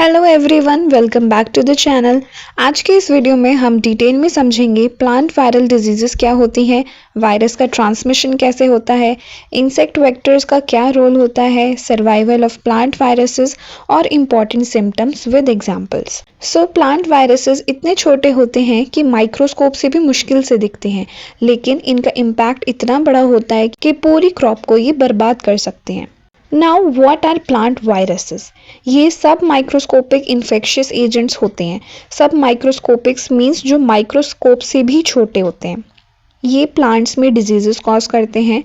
Hello everyone, welcome back to the channel. आज के इस वीडियो में हम डिटेल में समझेंगे प्लांट वायरल डिजीजेस क्या होती हैं, वायरस का ट्रांसमिशन कैसे होता है, इंसेक्ट वेक्टर्स का क्या रोल होता है, सर्वाइवल ऑफ प्लांट वायरसेस और important symptoms with examples. So plant viruses इतने छोटे होते हैं कि माइक्रोस्कोप से भी मुश्किल से दिखते हैं, लेकिन इनका इम्पैक्ट इतना बड़ा होता है कि पूरी क्रॉप को ये बर्बाद कर सकते हैं। Now what are plant viruses? ये सब माइक्रोस्कोपिक इन्फेक्शियस एजेंट्स होते हैं। सब माइक्रोस्कोपिक्स मीन्स जो माइक्रोस्कोप से भी छोटे होते हैं। ये प्लांट्स में डिजीजेस कॉज करते हैं।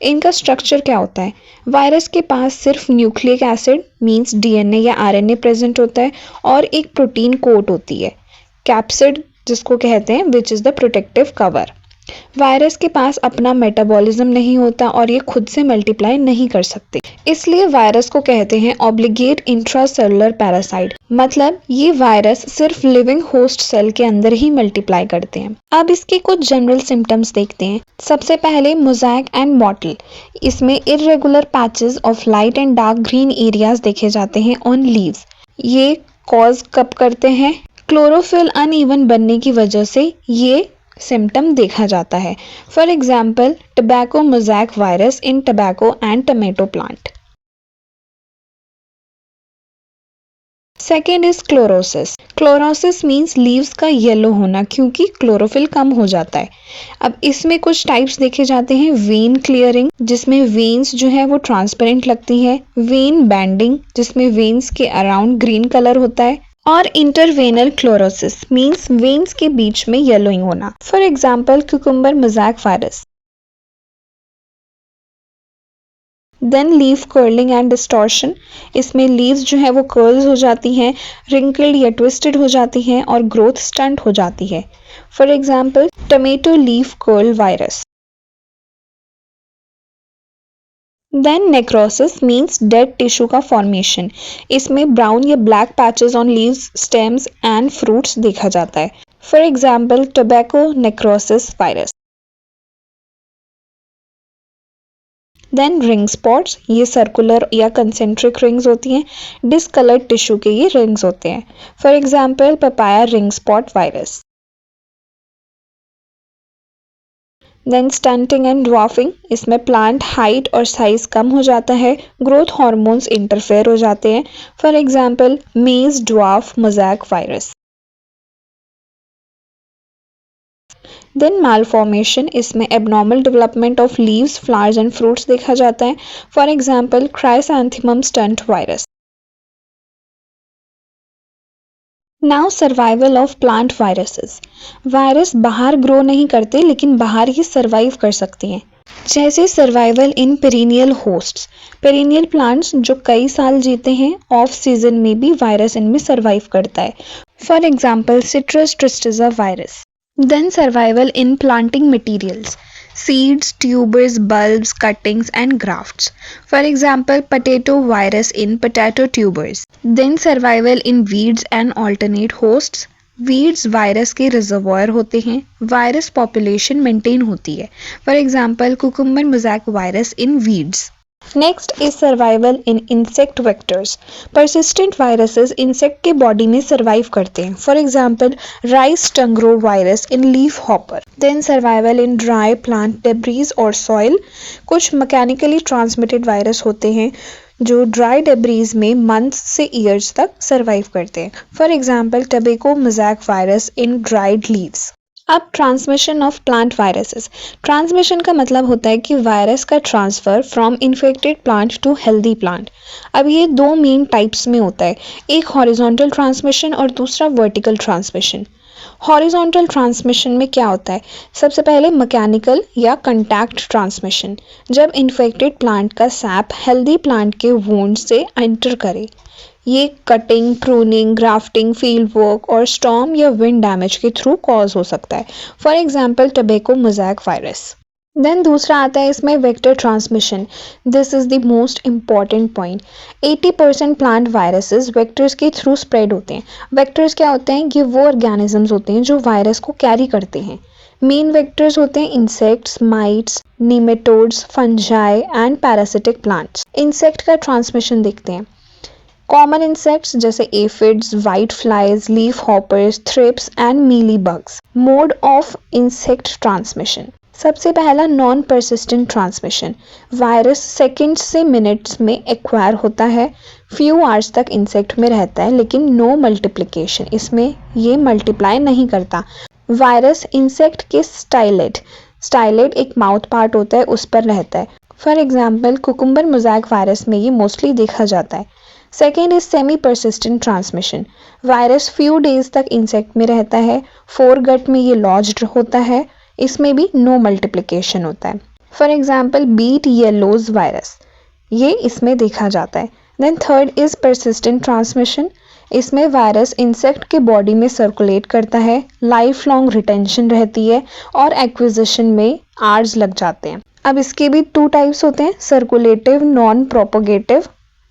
इनका स्ट्रक्चर क्या होता है? वायरस के पास सिर्फ न्यूक्लिक एसिड मीन्स डीएनए या आरएनए प्रेजेंट होता है और एक प्रोटीन कोट होती है, कैप्सिड जिसको कहते हैं, which is the protective cover. Virus के पास अपना मेटाबॉलिज्म नहीं होता और ये खुद से मल्टीप्लाई नहीं कर सकते, इसलिए वायरस को कहते हैं ऑब्लिगेट इंट्रासेलुलर पैरासाइट। मतलब ये वायरस सिर्फ लिविंग होस्ट सेल के अंदर ही मल्टीप्लाई करते हैं। अब इसके कुछ जनरल सिम्टम्स देखते हैं। सबसे पहले मोज़ेक एंड मॉटल। इसमें irregular patches of light and dark green areas देखे जाते हैं ऑन लीव्स। ये कॉज कब करते हैं? क्लोरोफिल अनइवन बनने की वजह से ये सिम्टम देखा जाता है। For example tobacco mosaic virus in tobacco and tomato plant. Second is chlorosis. Chlorosis means leaves का येलो होना, क्योंकि क्लोरोफिल कम हो जाता है। अब इसमें कुछ टाइप्स देखे जाते हैं। वेन क्लियरिंग, जिसमें वेन्स जो है वो ट्रांसपेरेंट लगती है। वेन बैंडिंग, जिसमें वेन्स के अराउंड ग्रीन कलर होता है। और इंटरवेनल क्लोरोसिस मीन्स वेन्स के बीच में येलोइंग होना। For example cucumber mosaic virus. Then leaf curling and distortion. इसमें लीव्स जो है वो कर्ल्स हो जाती हैं, रिंकल्ड या ट्विस्टेड हो जाती हैं और ग्रोथ स्टंट हो जाती है। For example tomato leaf curl virus. Then necrosis means dead tissue का फॉर्मेशन। इसमें ब्राउन या black patches on leaves, stems and fruits देखा जाता है। For example tobacco necrosis virus. Then ring spots, ये सर्कुलर या कंसेंट्रिक रिंग्स होती हैं। डिसकलर्ड टिश्यू के ये रिंग्स होते हैं। For example papaya ring spot virus. Then stunting and dwarfing, इसमें प्लांट हाइट और साइज कम हो जाता है, ग्रोथ हार्मोन्स इंटरफेयर हो जाते हैं। For example maize dwarf mosaic virus. Then malformation, इसमें abnormal development of leaves, flowers and fruits देखा जाता है। For example chrysanthemum stunt virus. Now survival of plant viruses. Virus बाहर ग्रो नहीं करते, लेकिन बाहर ही सर्वाइव कर सकती हैं। जैसे survival in perennial hosts. Perennial plants जो कई साल जीते हैं, ऑफ सीजन में भी वायरस इनमें सर्वाइव करता है। For example citrus tristeza virus. Then survival in planting materials, seeds, tubers, bulbs, cuttings and grafts. For example, potato virus in potato tubers. Then survival in weeds and alternate hosts. Weeds virus के reservoir होते हैं, virus population maintain होती है। For example cucumber mosaic virus in weeds. Next is survival in insect vectors. Persistent viruses insect के body में survive करते हैं। For example rice tungro virus in leaf hopper. Then survival in dry plant debris और soil. कुछ mechanically transmitted virus होते हैं जो dry debris में मंथ्स से ईयर्स तक सर्वाइव करते हैं। For example tobacco mosaic virus in dried leaves. अब transmission of plant viruses. Transmission का मतलब होता है कि वायरस का transfer from infected plant to healthy plant. अब ये दो मेन टाइप्स में होता है, एक हॉरिजॉन्टल ट्रांसमिशन और दूसरा वर्टिकल ट्रांसमिशन। हॉरिजॉन्टल ट्रांसमिशन में क्या होता है? सबसे पहले मैकेनिकल या कंटैक्ट ट्रांसमिशन, जब इन्फेक्टेड प्लांट का सैप हेल्दी प्लांट के वुंड से एंटर करे। ये cutting, pruning, grafting, field work और स्टॉर्म या विंड डैमेज के थ्रू कॉज हो सकता है। For example tobacco mosaic virus. Then दूसरा आता है इसमें vector transmission. This is the most important point. 80% plant viruses vectors के थ्रू स्प्रेड होते हैं। वेक्टर्स क्या होते हैं? ये वो ऑर्गेनिजम्स होते हैं जो वायरस को कैरी करते हैं। मेन वेक्टर्स होते हैं insects, mites, nematodes, fungi and parasitic plants. Insect का ट्रांसमिशन देखते हैं। कॉमन इंसेक्ट्स जैसे aphids, white flies, leaf hoppers, thrips and mealy bugs. Mode of insect transmission. सबसे पहला non persistent transmission. Virus seconds से minutes में एक्वायर होता है, फ्यू आवर्स तक इंसेक्ट में रहता है, लेकिन नो मल्टीप्लिकेशन, इसमें ये मल्टीप्लाई नहीं करता। वायरस इंसेक्ट के स्टाइलेट एक माउथ पार्ट होता है उस पर रहता है। For example cucumber mosaic virus में ये मोस्टली देखा जाता है। Second is semi persistent transmission. Virus few days तक इंसेक्ट में रहता है, फोरगट में ये लॉज्ड होता है, इसमें भी नो मल्टीप्लिकेशन होता है। For example beet yellows virus, ये इसमें देखा जाता है। Then third is persistent transmission. इसमें वायरस इंसेक्ट के बॉडी में सर्कुलेट करता है, लाइफ लॉन्ग रिटेंशन रहती है और एक्विजिशन में आवर्स लग जाते हैं। अब इसके भी टू टाइप्स होते हैं, सर्कुलेटिव नॉन प्रोपोगेटिव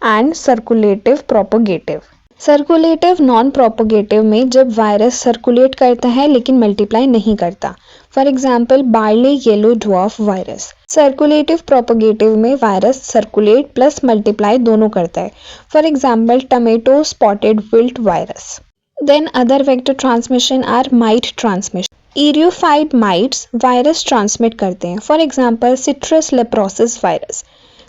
एंड सर्कुलेटिव प्रोपोगेटिव। सर्कुलेटिव नॉन प्रोपोगेटिव में जब वायरस सर्कुलेट करता है लेकिन मल्टीप्लाई नहीं करता। For example barley yellow dwarf virus. Circulative propagative में वायरस सर्कुलेट प्लस मल्टीप्लाई दोनों करता है। For example tomato spotted wilt virus. Then other vector transmission or mite transmission. Eriophyid mites virus transmit करते हैं। For example citrus leprosis virus.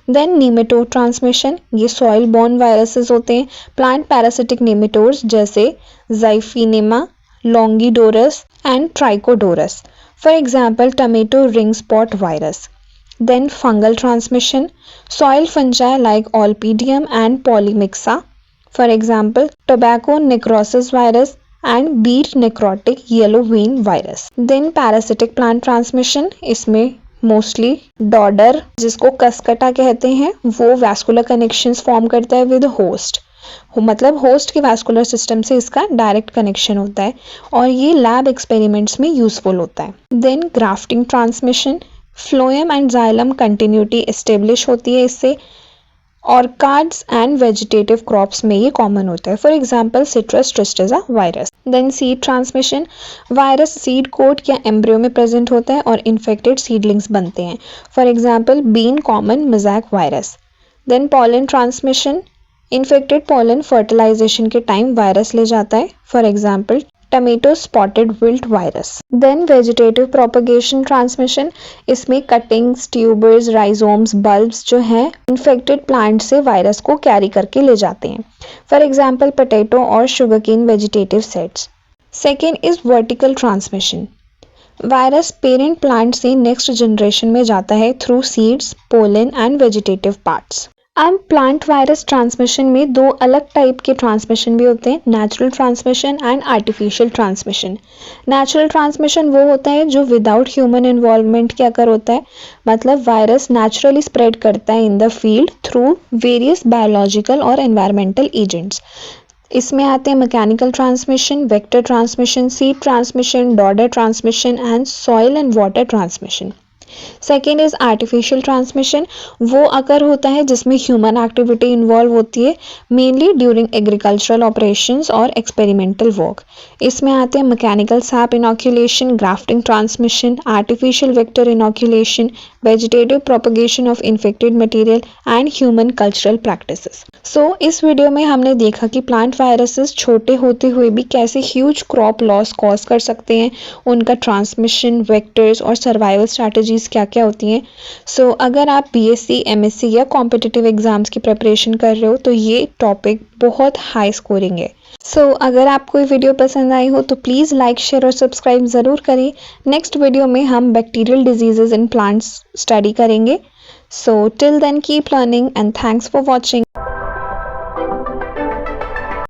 Then nematode transmission, ये soil borne viruses होते हैं। Plant parasitic nematodes जैसे Xiphinema, Longidorus and Trichodorus. For example tomato ring spot virus. Then fungal transmission, soil fungi like Olpidium and Polymyxa. For example tobacco necrosis virus and beet necrotic yellow vein virus. Then parasitic plant transmission, इसमें mostly dodder जिसको Cuscuta कहते हैं वो vascular connections form करता है with host, मतलब host के vascular system से इसका डायरेक्ट कनेक्शन होता है और ये लैब एक्सपेरिमेंट्स में यूजफुल होता है। Then grafting transmission, phloem and xylem continuity establish होती है इससे। ऑर्काड्स एंड वेजिटेटिव क्रॉप्स में ये कॉमन होता है। For example citrus tristeza virus. Then seed transmission, virus seed coat या एम्ब्रियो में प्रेजेंट होता है और इन्फेक्टेड सीडलिंग्स बनते हैं। For example bean common mosaic virus. Then pollen transmission, infected pollen fertilization के टाइम वायरस ले जाता है। For example tomato spotted wilt virus. Then vegetative propagation transmission, इसमें कटिंग्स, ट्यूबर्स, राइजोम्स, बल्ब्स जो हैं इन्फेक्टेड प्लांट से वायरस को carry करके ले जाते हैं। फॉर एग्जाम्पल पोटैटो और sugarcane vegetative sets. Second is vertical transmission, virus parent plant से नेक्स्ट जनरेशन में जाता है through seeds, pollen and vegetative parts. अब प्लांट वायरस ट्रांसमिशन में दो अलग टाइप के ट्रांसमिशन भी होते हैं, natural transmission and artificial transmission. Natural transmission वो होता है जो विदाउट ह्यूमन इन्वॉल्वमेंट के अकर होता है, मतलब वायरस नेचुरली स्प्रेड करता है in the field through various biological और एनवायरमेंटल एजेंट्स। इसमें आते हैं mechanical transmission, vector transmission, seed transmission, daughter transmission and soil and water transmission. Second is artificial transmission, वो अकर होता है जिसमें ह्यूमन एक्टिविटी इन्वॉल्व होती है, मेनली ड्यूरिंग एग्रीकल्चरल ऑपरेशंस और एक्सपेरिमेंटल वर्क। इसमें आते हैं mechanical sap inoculation, grafting transmission, artificial vector inoculation, vegetative propagation of infected material and human cultural practices. So इस वीडियो में हमने देखा कि प्लांट वायरसेस छोटे होते हुए भी कैसे ह्यूज क्रॉप लॉस कॉज कर सकते हैं, उनका ट्रांसमिशन, वेक्टर्स और सर्वाइवल स्ट्रैटेजीज क्या क्या होती हैं। सो अगर आप बीएससी, एमएससी या कॉम्पिटिटिव एग्जाम्स की प्रिपरेशन कर रहे हो तो ये टॉपिक बहुत हाई स्कोरिंग है। सो अगर आपको ये वीडियो पसंद आई हो तो प्लीज़ लाइक, शेयर और सब्सक्राइब ज़रूर करें। नेक्स्ट वीडियो में हम bacterial diseases in plants study करेंगे। So till then keep learning and thanks for watching.